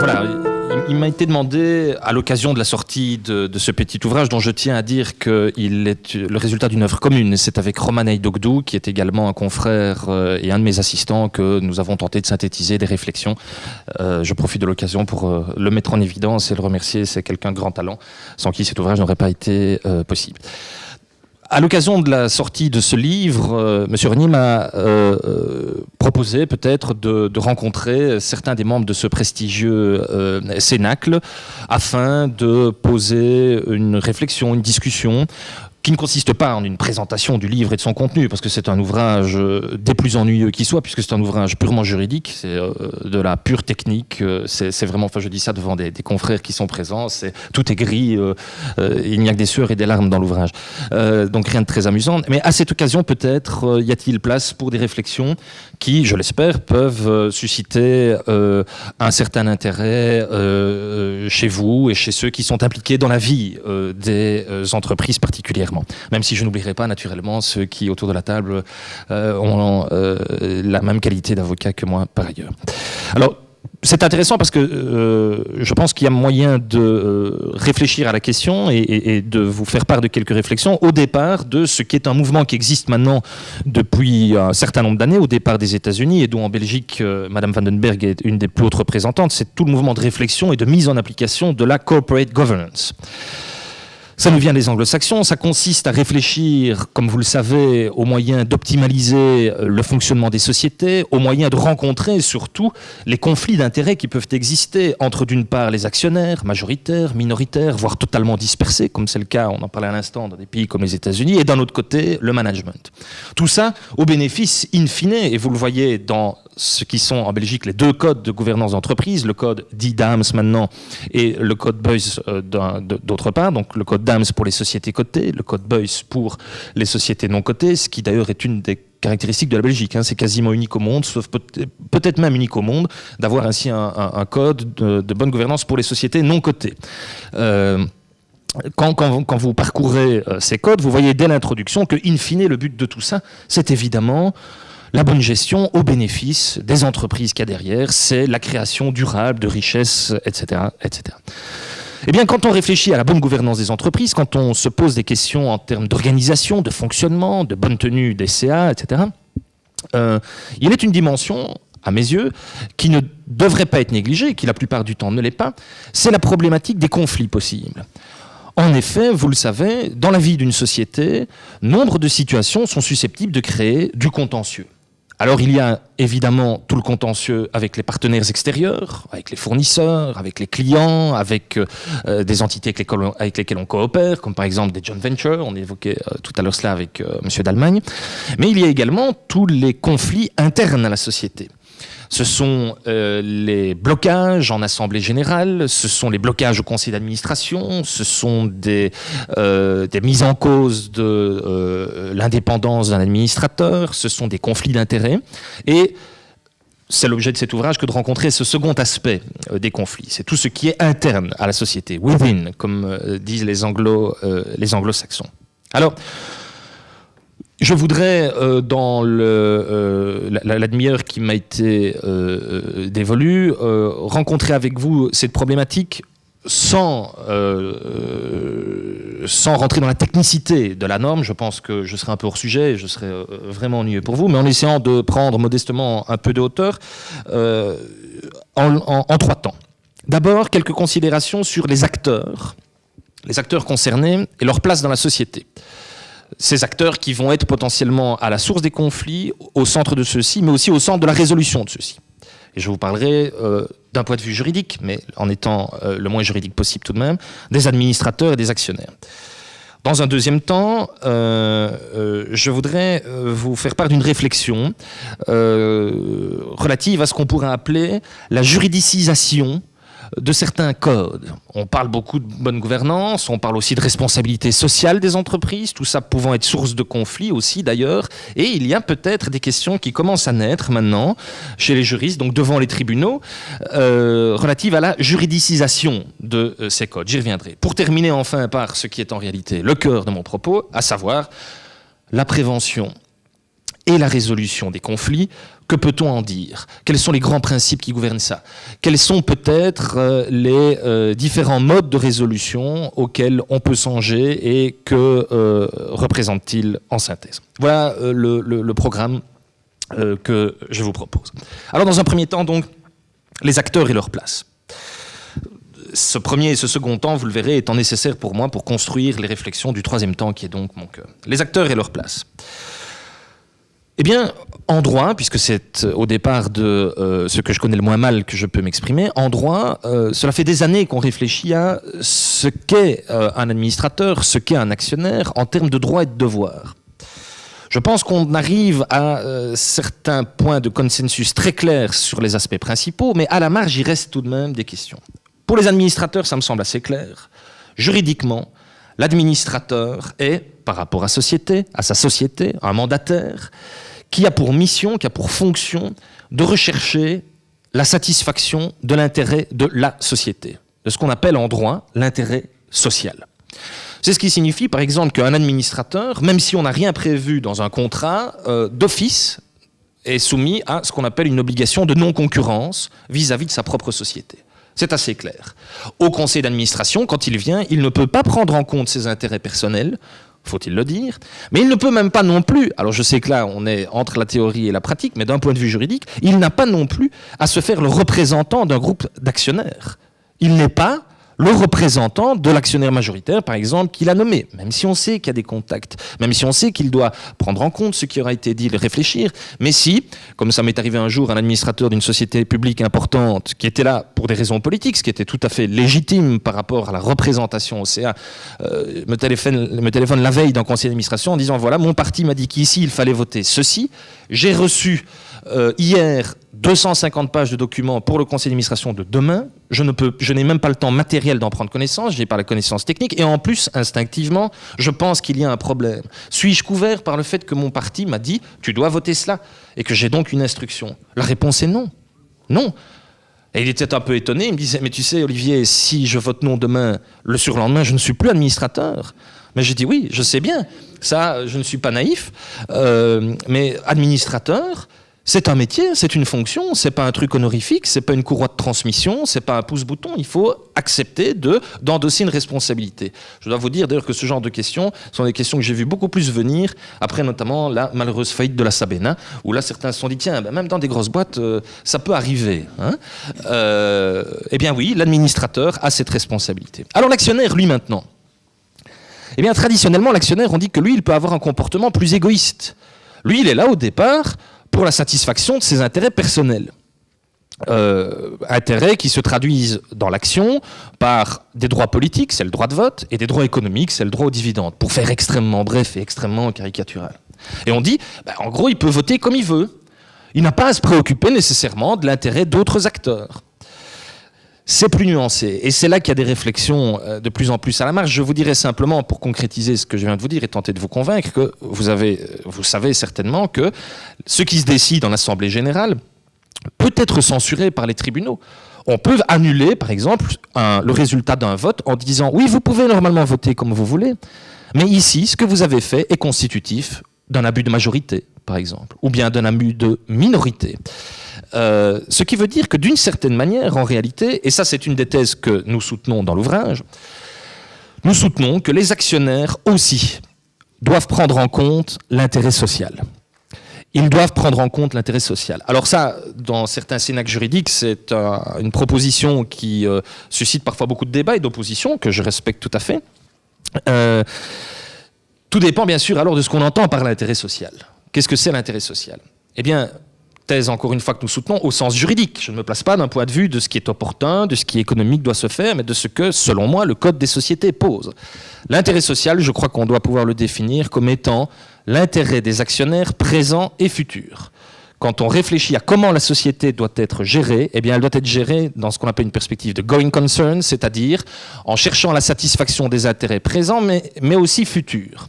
voilà, il m'a été demandé, à l'occasion de la sortie de ce petit ouvrage, dont je tiens à dire qu'il est le résultat d'une œuvre commune. C'est avec Roman Aïdogdou, qui est également un confrère et un de mes assistants, que nous avons tenté de synthétiser des réflexions. Je profite de l'occasion pour le mettre en évidence et le remercier. C'est quelqu'un de grand talent, sans qui cet ouvrage n'aurait pas été possible. À l'occasion de la sortie de ce livre, M. Renier m'a proposé peut-être de rencontrer certains des membres de ce prestigieux cénacle afin de poser une réflexion, une discussion qui ne consiste pas en une présentation du livre et de son contenu, parce que c'est un ouvrage des plus ennuyeux qui soit, puisque c'est un ouvrage purement juridique, c'est de la pure technique, c'est vraiment, enfin je dis ça devant des confrères qui sont présents, tout est gris, il n'y a que des sueurs et des larmes dans l'ouvrage. Donc rien de très amusant, mais à cette occasion peut-être y a-t-il place pour des réflexions qui, je l'espère, peuvent susciter un certain intérêt chez vous et chez ceux qui sont impliqués dans la vie des entreprises particulièrement. Même si je n'oublierai pas naturellement ceux qui, autour de la table, ont la même qualité d'avocat que moi par ailleurs. Alors, c'est intéressant parce que je pense qu'il y a moyen de réfléchir à la question et de vous faire part de quelques réflexions au départ de ce qui est un mouvement qui existe maintenant depuis un certain nombre d'années, au départ des États-Unis et dont en Belgique, Madame Vandenberg est une des plus hautes représentantes. C'est tout le mouvement de réflexion et de mise en application de la corporate governance. Ça nous vient des anglo-saxons, ça consiste à réfléchir, comme vous le savez, aux moyens d'optimaliser le fonctionnement des sociétés, aux moyens de rencontrer surtout les conflits d'intérêts qui peuvent exister entre d'une part les actionnaires, majoritaires, minoritaires, voire totalement dispersés, comme c'est le cas, on en parlait à l'instant, dans des pays comme les États-Unis, et d'un autre côté, le management. Tout ça au bénéfice in fine, et vous le voyez dans ce qui sont en Belgique les deux codes de gouvernance d'entreprise, le code dit DAMS maintenant et le code Beuys d'autre part, donc le code DAMS pour les sociétés cotées, le code Beuys pour les sociétés non cotées, ce qui d'ailleurs est une des caractéristiques de la Belgique. C'est quasiment unique au monde, sauf peut-être même unique au monde, d'avoir ainsi un code de bonne gouvernance pour les sociétés non cotées. Quand vous parcourez ces codes, vous voyez dès l'introduction que, in fine, le but de tout ça, c'est évidemment la bonne gestion au bénéfice des entreprises qu'il y a derrière, c'est la création durable de richesses, etc., etc. Eh bien, quand on réfléchit à la bonne gouvernance des entreprises, quand on se pose des questions en termes d'organisation, de fonctionnement, de bonne tenue des CA, etc., il est une dimension, à mes yeux, qui ne devrait pas être négligée, qui la plupart du temps ne l'est pas, c'est la problématique des conflits possibles. En effet, vous le savez, dans la vie d'une société, nombre de situations sont susceptibles de créer du contentieux. Alors il y a évidemment tout le contentieux avec les partenaires extérieurs, avec les fournisseurs, avec les clients, avec des entités avec lesquelles on coopère, comme par exemple des joint ventures, on évoquait tout à l'heure cela avec M. Dalmagne. Mais il y a également tous les conflits internes à la société. Ce sont les blocages en assemblée générale, ce sont les blocages au conseil d'administration, ce sont des mises en cause de l'indépendance d'un administrateur, ce sont des conflits d'intérêts. Et c'est l'objet de cet ouvrage que de rencontrer ce second aspect des conflits. C'est tout ce qui est interne à la société, within, comme disent les anglo-saxons. Alors, je voudrais, dans la demi-heure qui m'a été dévolue, rencontrer avec vous cette problématique sans rentrer dans la technicité de la norme. Je pense que je serai un peu hors sujet et je serai vraiment ennuyeux pour vous, mais en essayant de prendre modestement un peu de hauteur en trois temps. D'abord, quelques considérations sur les acteurs concernés et leur place dans la société. Ces acteurs qui vont être potentiellement à la source des conflits, au centre de ceux-ci, mais aussi au centre de la résolution de ceux-ci. Et je vous parlerai d'un point de vue juridique, mais en étant le moins juridique possible tout de même, des administrateurs et des actionnaires. Dans un deuxième temps, je voudrais vous faire part d'une réflexion relative à ce qu'on pourrait appeler la juridicisation de certains codes. On parle beaucoup de bonne gouvernance, on parle aussi de responsabilité sociale des entreprises, tout ça pouvant être source de conflits aussi d'ailleurs, et il y a peut-être des questions qui commencent à naître maintenant chez les juristes, donc devant les tribunaux, relatives à la juridicisation de ces codes. J'y reviendrai. Pour terminer enfin par ce qui est en réalité le cœur de mon propos, à savoir la prévention et la résolution des conflits, que peut-on en dire? Quels sont les grands principes qui gouvernent ça? Quels sont peut-être les différents modes de résolution auxquels on peut songer et que représente-t-il en synthèse? Voilà le programme que je vous propose. Alors dans un premier temps, donc, les acteurs et leur place. Ce premier et ce second temps, vous le verrez, étant nécessaire pour moi pour construire les réflexions du troisième temps qui est donc mon cœur. Les acteurs et leur place. Eh bien, en droit, puisque c'est au départ de ce que je connais le moins mal que je peux m'exprimer, en droit, cela fait des années qu'on réfléchit à ce qu'est un administrateur, ce qu'est un actionnaire en termes de droits et de devoirs. Je pense qu'on arrive à certains points de consensus très clairs sur les aspects principaux, mais à la marge, il reste tout de même des questions. Pour les administrateurs, ça me semble assez clair. Juridiquement, l'administrateur est, par rapport à sa société, un mandataire qui a pour mission, qui a pour fonction de rechercher la satisfaction de l'intérêt de la société, de ce qu'on appelle en droit l'intérêt social. C'est ce qui signifie, par exemple, qu'un administrateur, même si on n'a rien prévu dans un contrat, d'office, est soumis à ce qu'on appelle une obligation de non-concurrence vis-à-vis de sa propre société. C'est assez clair. Au conseil d'administration, quand il vient, il ne peut pas prendre en compte ses intérêts personnels, faut-il le dire, mais il ne peut même pas non plus, alors je sais que là on est entre la théorie et la pratique, mais d'un point de vue juridique, il n'a pas non plus à se faire le représentant d'un groupe d'actionnaires. Il n'est pas le représentant de l'actionnaire majoritaire, par exemple, qu'il a nommé, même si on sait qu'il y a des contacts, même si on sait qu'il doit prendre en compte ce qui aura été dit, le réfléchir, mais si, comme ça m'est arrivé un jour, un administrateur d'une société publique importante, qui était là pour des raisons politiques, ce qui était tout à fait légitime par rapport à la représentation au CA, me téléphone la veille d'un conseil d'administration en disant, voilà, mon parti m'a dit qu'ici, il fallait voter ceci, j'ai reçu hier 250 pages de documents pour le conseil d'administration de demain, je n'ai même pas le temps matériel d'en prendre connaissance, je n'ai pas la connaissance technique, et en plus, instinctivement, je pense qu'il y a un problème. Suis-je couvert par le fait que mon parti m'a dit « tu dois voter cela » et que j'ai donc une instruction? La réponse est non. Non. Et il était un peu étonné, il me disait « mais tu sais Olivier, si je vote non demain, le surlendemain, je ne suis plus administrateur ». Mais j'ai dit « oui, je sais bien, ça, je ne suis pas naïf, mais administrateur ». C'est un métier, c'est une fonction, c'est pas un truc honorifique, c'est pas une courroie de transmission, c'est pas un pouce-bouton. Il faut accepter d'endosser une responsabilité. Je dois vous dire d'ailleurs que ce genre de questions sont des questions que j'ai vu beaucoup plus venir après notamment la malheureuse faillite de la Sabena, où là certains se sont dit tiens, ben, même dans des grosses boîtes, ça peut arriver. Hein. Eh bien oui, l'administrateur a cette responsabilité. Alors l'actionnaire, lui maintenant. Eh bien traditionnellement, l'actionnaire, on dit que lui, il peut avoir un comportement plus égoïste. Lui, il est là au départ pour la satisfaction de ses intérêts personnels. Intérêts qui se traduisent dans l'action par des droits politiques, c'est le droit de vote, et des droits économiques, c'est le droit aux dividendes, pour faire extrêmement bref et extrêmement caricatural. Et on dit, ben, en gros, il peut voter comme il veut. Il n'a pas à se préoccuper nécessairement de l'intérêt d'autres acteurs. C'est plus nuancé, et c'est là qu'il y a des réflexions de plus en plus à la marge. Je vous dirais simplement, pour concrétiser ce que je viens de vous dire et tenter de vous convaincre, que vous savez certainement que ce qui se décide en Assemblée générale peut être censuré par les tribunaux. On peut annuler, par exemple, le résultat d'un vote en disant « oui, vous pouvez normalement voter comme vous voulez, mais ici, ce que vous avez fait est constitutif d'un abus de majorité, par exemple, ou bien d'un abus de minorité. » Ce qui veut dire que d'une certaine manière, en réalité, et ça c'est une des thèses que nous soutenons dans l'ouvrage, nous soutenons que les actionnaires aussi doivent prendre en compte l'intérêt social. Ils doivent prendre en compte l'intérêt social. Alors ça, dans certains cénacles juridiques, c'est une proposition qui suscite parfois beaucoup de débats et d'opposition, que je respecte tout à fait. Tout dépend bien sûr alors de ce qu'on entend par l'intérêt social. Qu'est-ce que c'est l'intérêt social? Eh bien, thèse encore une fois que nous soutenons au sens juridique. Je ne me place pas d'un point de vue de ce qui est opportun, de ce qui est économique doit se faire, mais de ce que, selon moi, le Code des sociétés pose. L'intérêt social, je crois qu'on doit pouvoir le définir comme étant l'intérêt des actionnaires présents et futurs. Quand on réfléchit à comment la société doit être gérée, eh bien elle doit être gérée dans ce qu'on appelle une perspective de going concern, c'est-à-dire en cherchant la satisfaction des intérêts présents, mais aussi futurs.